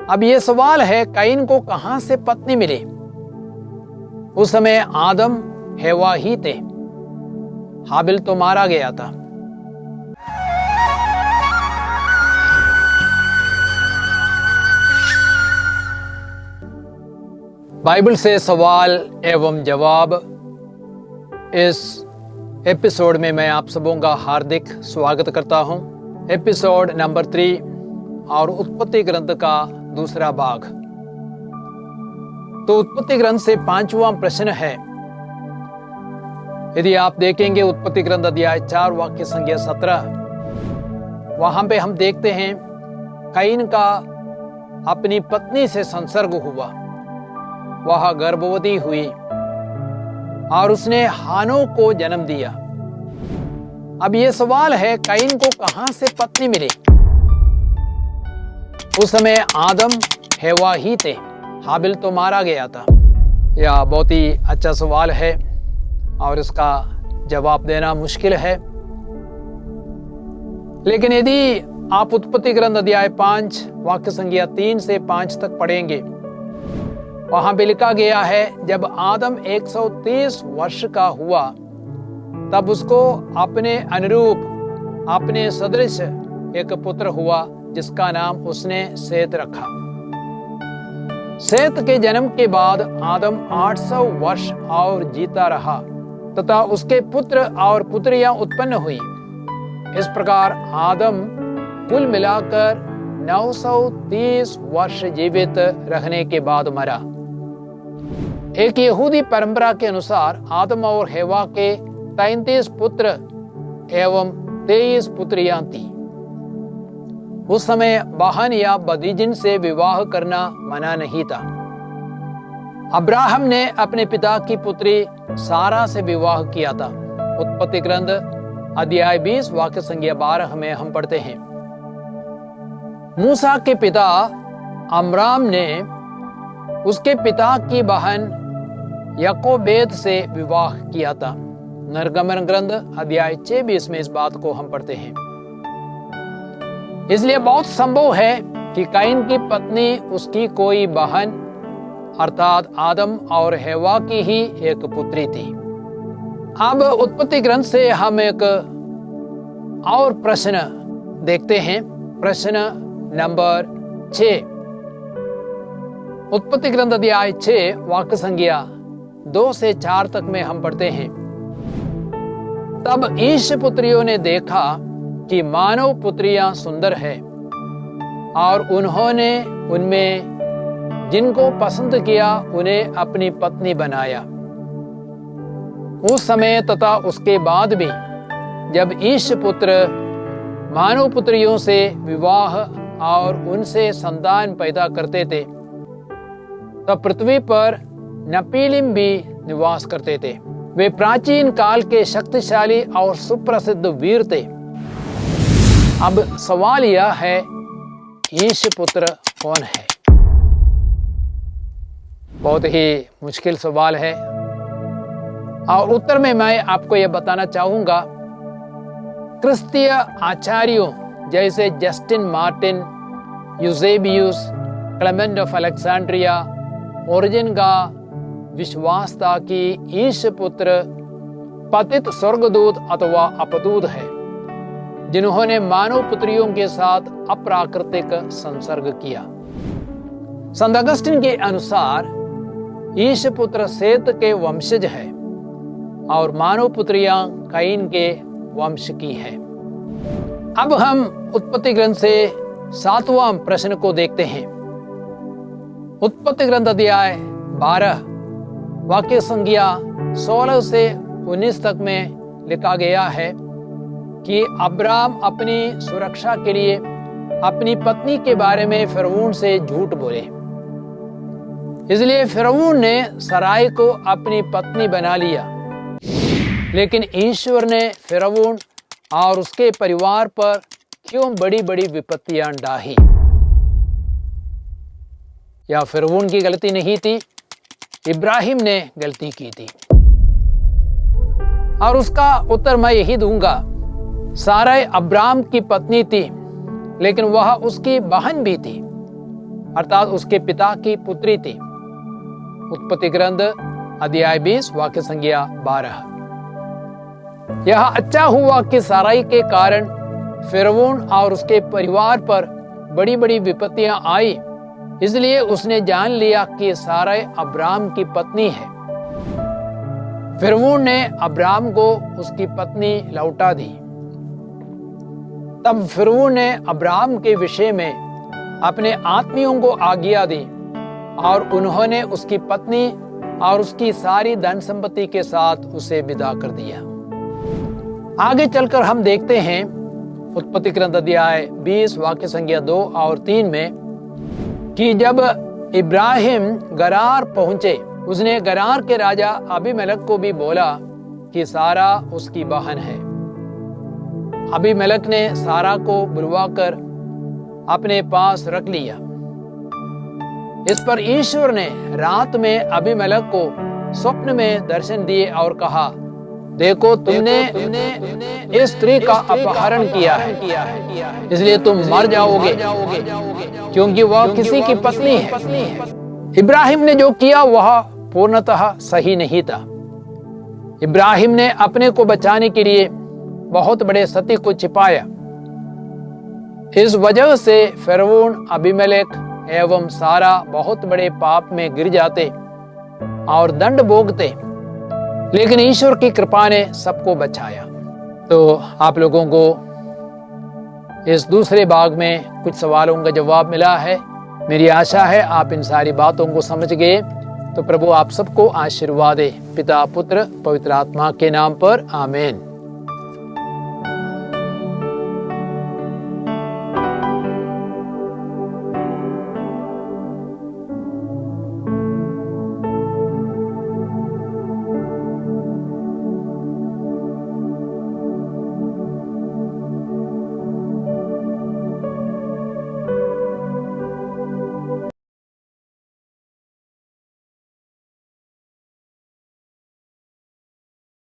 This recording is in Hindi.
अब ये सवाल है, कैन को कहां से पत्नी मिली? उस समय आदम हेवा ही थे, हाबिल तो मारा गया था। बाइबल से सवाल एवं जवाब इस एपिसोड में मैं आप सबों का हार्दिक स्वागत करता हूं। एपिसोड नंबर 3 और उत्पत्ति ग्रंथ का दूसरा भाग। तो उत्पत्ति ग्रंथ से 5वां प्रश्न है। यदि आप देखेंगे उत्पत्ति ग्रंथ अध्याय 4 वाक्य संख्या 17, वहां पे हम देखते हैं कैन का अपनी पत्नी से संसर्ग हुआ, वह गर्भवती हुई और उसने हानो को जन्म दिया। अब यह सवाल है, कैन को कहां से पत्नी मिली? उस समय आदम हेवा ही थे, हाबिल तो मारा गया था। यह बहुत ही अच्छा सवाल है और इसका जवाब देना मुश्किल है। लेकिन यदि आप उत्पत्ति ग्रंथ अध्याय 5 वाक्य संख्या 3 से 5 तक पढ़ेंगे, वहां पे लिखा गया है, जब आदम 130 वर्ष का हुआ तब उसको अपने अनुरूप, अपने सदृश एक पुत्र हुआ, जिसका नाम उसने सेत रखा। सेत के जन्म के बाद आदम 800 वर्ष और जीता रहा तथा उसके पुत्र और पुत्रियां उत्पन्न हुई। इस प्रकार आदम कुल मिलाकर 930 वर्ष जीवित रहने के बाद मरा। एक यहूदी परंपरा के अनुसार आदम और हेवा के 33 पुत्र एवं 23 पुत्रियां थी। उस समय बहन या भतीजिन से विवाह करना मना नहीं था। अब्राहम ने अपने पिता की पुत्री सारा से विवाह किया था। उत्पत्ति ग्रंथ अध्याय 20 वाक्य संख्या 12 में हम पढ़ते हैं, मूसा के पिता अमराम ने उसके पिता की बहन यकोबेद से विवाह किया था। निर्गमन ग्रंथ अध्याय 26 में इस बात को हम पढ़ते हैं। इसलिए बहुत संभव है कि कैन की पत्नी उसकी कोई बहन अर्थात आदम और हेवा की ही एक पुत्री थी। अब उत्पत्ति ग्रंथ से हम एक और प्रश्न देखते हैं। प्रश्न नंबर 6, उत्पत्ति ग्रंथ अध्याय 6 वाक्य संख्या 2 से 4 तक में हम पढ़ते हैं, तब ईश पुत्रियों ने देखा कि मानव पुत्रियां सुंदर है और उन्होंने उनमें जिनको पसंद किया उन्हें अपनी पत्नी बनाया। उस समय तथा उसके बाद भी जब ईश पुत्र मानव पुत्रियों से विवाह और उनसे संतान पैदा करते थे, तब पृथ्वी पर नपीलिम भी निवास करते थे। वे प्राचीन काल के शक्तिशाली और सुप्रसिद्ध वीर थे। अब सवाल यह है, ईश पुत्र कौन है? बहुत ही मुश्किल सवाल है और उत्तर में मैं आपको यह बताना चाहूंगा, क्रिस्तीय आचार्यों जैसे Justin Martin, Eusebius, Clement of Alexandria, origin का विश्वास था कि ईश पुत्र पतित स्वर्गदूत अथवा अपदूत है, जिन्होंने मानव पुत्रियों के साथ अप्राकृतिक संसर्ग किया। संत अगस्टिन के अनुसार ईश पुत्र सेत के वंशज है और मानव पुत्रियां कैन के वंश की है। अब हम उत्पत्ति ग्रंथ से 7वां प्रश्न को देखते हैं। उत्पत्ति ग्रंथ अध्याय 12 वाक्य संख्या 16 से 19 तक में लिखा गया है कि अब्राम अपनी सुरक्षा के लिए अपनी पत्नी के बारे में फिरौन से झूठ बोले। इसलिए फिरौन ने सराय को अपनी पत्नी बना लिया, लेकिन ईश्वर ने फिरौन और उसके परिवार पर क्यों बड़ी बड़ी विपत्तियां डाही? यह फिरौन की गलती नहीं थी, इब्राहिम ने गलती की थी। और उसका उत्तर मैं यही दूंगा, सारै अब्राम की पत्नी थी, लेकिन वह उसकी बहन भी थी अर्थात उसके पिता की पुत्री थी। उत्पत्ति ग्रंथ अध्याय 20 वाक्य संख्या 12। यह अच्छा हुआ कि साराई के कारण फिरौन और उसके परिवार पर बड़ी बड़ी विपत्तियां आई, इसलिए उसने जान लिया कि साराई अब्राम की पत्नी है। फिरौन ने अब्राम को उसकी पत्नी लौटा दी। तब फिरौन ने अब्राम के विषय में अपने आत्मियों को आज्ञा दी और उन्होंने उसकी पत्नी और उसकी सारी धन संपत्ति के साथ उसे विदा कर दिया। आगे चलकर हम देखते हैं उत्पत्ति ग्रंथ अध्याय 20 वाक्य संख्या 2 और 3 में कि जब इब्राहिम गरार पहुंचे, उसने गरार के राजा अबीमेलेक को भी बोला कि सारा उसकी बहन है। अबीमेलेक ने सारा को बुलवाकर अपने पास रख लिया। इस पर ईश्वर ने रात में अबीमेलेक को स्वप्न में दर्शन दिए और कहा, देखो तुमने इस स्त्री का अपहरण किया है, इसलिए तुम मर जाओगे, क्योंकि वह किसी की पत्नी है। इब्राहिम ने जो किया वह पूर्णतः सही नहीं था। इब्राहिम ने अपने को बचाने के लिए बहुत बड़े सत्य को छिपाया। इस वजह से फिरौन, अबीमेलेक एवं सारा बहुत बड़े पाप में गिर जाते और दंड भोगते, लेकिन ईश्वर की कृपा ने सबको बचाया। तो आप लोगों को इस दूसरे भाग में कुछ सवालों का जवाब मिला है। मेरी आशा है आप इन सारी बातों को समझ गए। तो प्रभु आप सबको आशीर्वाद दे, पिता पुत्र पवित्र आत्मा के नाम पर, आमीन।